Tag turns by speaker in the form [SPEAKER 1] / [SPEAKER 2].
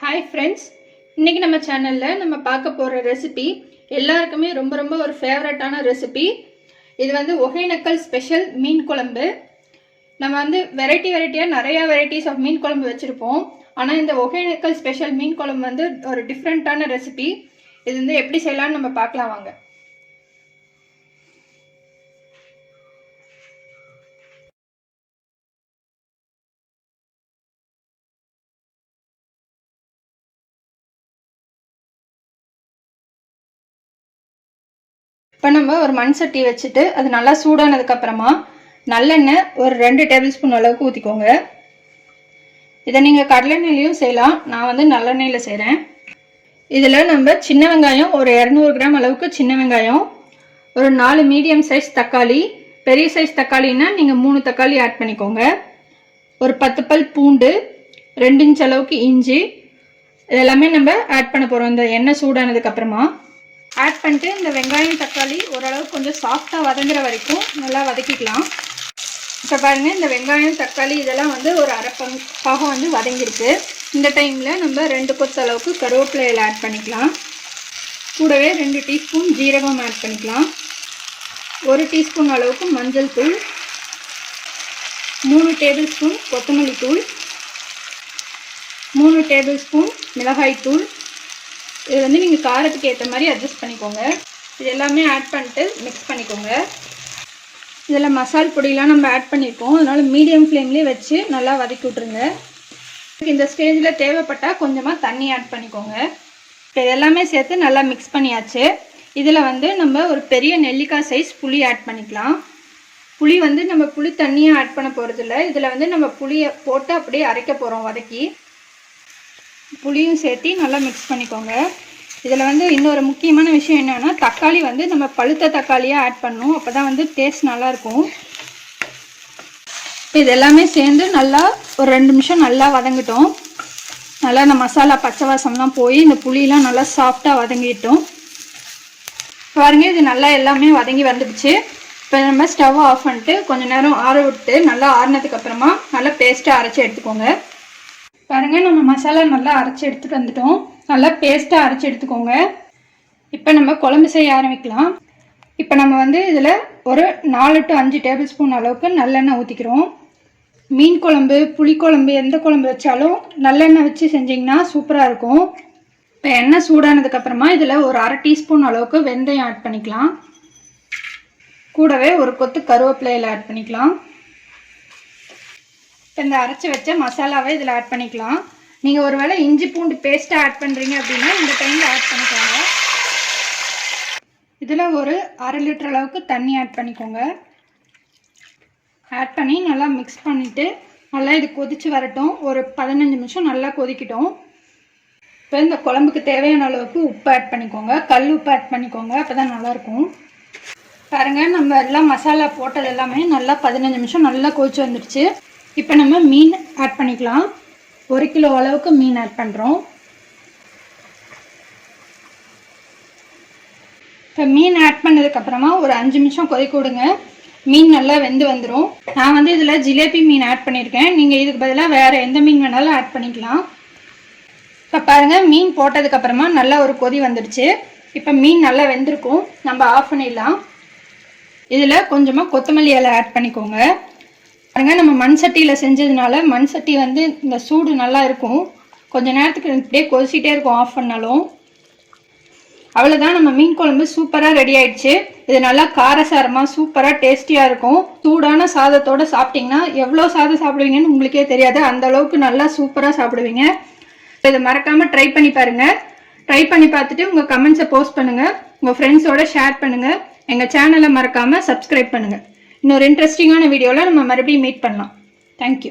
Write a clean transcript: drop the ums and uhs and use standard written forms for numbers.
[SPEAKER 1] Hi friends, இன்னைக்கு நம்ம சேனல்ல நம்ம பார்க்க போற ரெசிபி எல்லாருக்குமே ரொம்ப ஒரு ஃபேவரட்டான ரெசிபி. இது வந்து ஒகேனக்கல் ஸ்பெஷல் மீன் குழம்பு. நம்ம வந்து வெரைட்டியா நிறைய வெரைட்டிஸ் ஆஃப் மீன் குழம்பு வச்சிருப்போம். ஆனா இந்த ஒகேனக்கல் ஸ்பெஷல் மீன் குழம்பு வந்து ஒரு டிஃபரண்டான ரெசிபி. இது வந்து எப்படி செய்யலாம்னு நம்ம பார்க்கலாம் வாங்க. இப்போ நம்ம ஒரு மண் சட்டி வச்சுட்டு அது நல்லா சூடானதுக்கு அப்புறமா நல்லெண்ணெய் ஒரு 2 டேபிள் ஸ்பூன் அளவுக்கு ஊற்றிக்கோங்க. இதை நீங்கள் கடலெண்ணெயிலையும் செய்யலாம், நான் வந்து நல்லெண்ணெயில் செய்கிறேன். இதில் நம்ம சின்ன வெங்காயம் ஒரு 200 கிராம் அளவுக்கு சின்ன வெங்காயம், ஒரு 4 மீடியம் சைஸ் தக்காளி, பெரிய சைஸ் தக்காளின்னா நீங்கள் 3 தக்காளி ஆட் பண்ணிக்கோங்க, ஒரு 10 பல் பூண்டு, 2 இன்ச் அளவுக்கு இஞ்சி, இதெல்லாமே நம்ம ஆட் பண்ண போகிறோம் இந்த எண்ணெய் சூடானதுக்கு அப்புறமா. ஆட் பண்ணிட்டு இந்த வெங்காயம் தக்காளி ஓரளவுக்கு கொஞ்சம் சாஃப்டாக வதங்குற வரைக்கும் நல்லா வதக்கிக்கலாம். இப்போ பாருங்கள், இந்த வெங்காயம் தக்காளி இதெல்லாம் வந்து ஒரு அரை பாகம் வந்து வதங்கிருக்கு. இந்த டைமில் நம்ம 2 கொத்து அளவுக்கு கருவேப்பிலையில் ஆட் பண்ணிக்கலாம். கூடவே 2 டீஸ்பூன் ஜீரகம் ஆட் பண்ணிக்கலாம், 1 டீஸ்பூன் அளவுக்கு மஞ்சள் தூள், 3 டேபிள் ஸ்பூன் கொத்தமல்லி தூள், 3 டேபிள் ஸ்பூன் மிளகாய் தூள். இது வந்து நீங்கள் காரத்துக்கு ஏற்ற மாதிரி அட்ஜஸ்ட் பண்ணிக்கோங்க. இது எல்லாமே ஆட் பண்ணிட்டு மிக்ஸ் பண்ணிக்கோங்க. இதில் மசால் பொடியெலாம் நம்ம ஆட் பண்ணியிருக்கோம், அதனால் மீடியம் ஃப்ளேம்லேயே வச்சு நல்லா வதக்கி விட்ருங்க. இந்த ஸ்டேஜில் தேவைப்பட்டால் கொஞ்சமாக தண்ணி ஆட் பண்ணிக்கோங்க. இப்போ இதெல்லாமே சேர்த்து நல்லா மிக்ஸ் பண்ணியாச்சு. இதில் வந்து நம்ம ஒரு பெரிய நெல்லிக்காய் சைஸ் புளி ஆட் பண்ணிக்கலாம். புளி வந்து நம்ம புளி தண்ணியை ஆட் பண்ண போகிறதில்ல, இதில் வந்து நம்ம புளியை போட்டு அப்படியே அரைக்க போகிறோம் வதக்கி. புளியும் சேர்த்து நல்லா மிக்ஸ் பண்ணிக்கோங்க. இதில் வந்து இன்னொரு முக்கியமான விஷயம் என்னென்னா, தக்காளி வந்து நம்ம பழுத்த தக்காளியாக ஆட் பண்ணணும், அப்போ தான் வந்து டேஸ்ட் நல்லாயிருக்கும். இது எல்லாமே சேர்ந்து நல்லா ஒரு 2 நிமிஷம் நல்லா வதங்கிட்டோம். நல்லா இந்த மசாலா பச்சை வாசம்லாம் போய் இந்த புளியெலாம் நல்லா சாஃப்டாக வதங்கிட்டோம். பாருங்க, இது நல்லா எல்லாமே வதங்கி வந்துடுச்சு. இப்போ நம்ம ஸ்டவ் ஆஃப் பண்ணிட்டு கொஞ்சம் நேரம் ஆற விட்டு நல்லா ஆறினதுக்கு அப்புறமா நல்லா பேஸ்ட்டாக அரைச்சி எடுத்துக்கோங்க. பாருங்கள், நம்ம மசாலா நல்லா அரைச்சி எடுத்துகிட்டு வந்துட்டோம். நல்லா பேஸ்ட்டாக அரைச்சி எடுத்துக்கோங்க. இப்போ நம்ம குழம்பு செய்ய ஆரம்பிக்கலாம். இப்போ நம்ம வந்து இதில் ஒரு 4 to 5 டேபிள் ஸ்பூன் அளவுக்கு நல்லெண்ணெய் ஊற்றிக்கிறோம். மீன் குழம்பு, புளிக்குழம்பு, எந்த குழம்பு வச்சாலும் நல்லெண்ணெய் வச்சு செஞ்சிங்கன்னா சூப்பராக இருக்கும். இப்போ எண்ணெய் சூடானதுக்கப்புறமா இதில் ஒரு அரை டீஸ்பூன் அளவுக்கு வெந்தயம் ஆட் பண்ணிக்கலாம். கூடவே ஒரு கொத்து கருவேப்பிலையில் ஆட் பண்ணிக்கலாம். இந்த அரைச்சி வச்ச மசாலாவை இதில் ஆட் பண்ணிக்கலாம். நீங்கள் ஒரு வேளை இஞ்சி பூண்டு பேஸ்ட்டாக ஆட் பண்ணுறீங்க அப்படின்னா இந்த டைமில் ஆட் பண்ணிக்கோங்க. இதில் ஒரு 1/2 லிட்டர் அளவுக்கு தண்ணி ஆட் பண்ணிக்கோங்க. ஆட் பண்ணி நல்லா மிக்ஸ் பண்ணிவிட்டு நல்லா இது கொதித்து வரட்டும். ஒரு 15 நிமிஷம் நல்லா கொதிக்கிட்டோம். இப்போ இந்த குழம்புக்கு தேவையான அளவுக்கு உப்பு ஆட் பண்ணிக்கோங்க, கல் உப்பு ஆட் பண்ணிக்கோங்க, அப்போ தான் நல்லாயிருக்கும். பாருங்கள், நம்ம எல்லாம் மசாலா போட்டது எல்லாமே நல்லா 15 நிமிஷம் நல்லா கொதிச்சு வந்துடுச்சு. இப்போ நம்ம மீன் ஆட் பண்ணிக்கலாம். 1 கிலோ அளவுக்கு மீன் ஆட் பண்ணுறோம். இப்போ மீன் ஆட் பண்ணதுக்கப்புறமா ஒரு 5 நிமிஷம் கொதிக்க விடுங்க. மீன் நல்லா வெந்து வந்துடும். நான் வந்து இதில் ஜிலேபி மீன் ஆட் பண்ணியிருக்கேன், நீங்கள் இதுக்கு பதிலாக வேறு எந்த மீன் வேணாலும் ஆட் பண்ணிக்கலாம். இப்போ பாருங்கள், மீன் போட்டதுக்கப்புறமா நல்லா ஒரு கொதி வந்துடுச்சு. இப்போ மீன் நல்லா வெந்திருக்கும், நம்ம ஆஃப் பண்ணிடலாம். இதில் கொஞ்சமாக கொத்தமல்லி இலை ஆட் பண்ணிக்கோங்க. பாருங்க, நம்ம மண் சட்டியில் செஞ்சதுனால மண் சட்டி வந்து இந்த சூடு நல்லா இருக்கும். கொஞ்சம் நேரத்துக்கு இப்படியே கொதிச்சிட்டே இருக்கும் ஆஃப் பண்ணாலும். அவ்வளோதான், நம்ம மீன் குழம்பு சூப்பராக ரெடி ஆயிடுச்சு. இது நல்லா காரசாரமாக சூப்பராக டேஸ்டியாக இருக்கும். சூடான சாதத்தோடு சாப்பிட்டிங்கன்னா எவ்வளோ சாதம் சாப்பிடுவீங்கன்னு உங்களுக்கே தெரியாது, அந்த அளவுக்கு நல்லா சூப்பராக சாப்பிடுவீங்க. இதை மறக்காமல் ட்ரை பண்ணி பாருங்கள். ட்ரை பண்ணி பார்த்துட்டு உங்கள் கமெண்ட்ஸை போஸ்ட் பண்ணுங்கள், உங்கள் ஃப்ரெண்ட்ஸோட ஷேர் பண்ணுங்கள். எங்கள் சேனலை மறக்காமல் சப்ஸ்கிரைப் பண்ணுங்கள். இன்னொரு இன்ட்ரெஸ்டிங்கான வீடியோவில் நம்ம மறுபடியும் மீட் பண்ணலாம். தேங்க்யூ.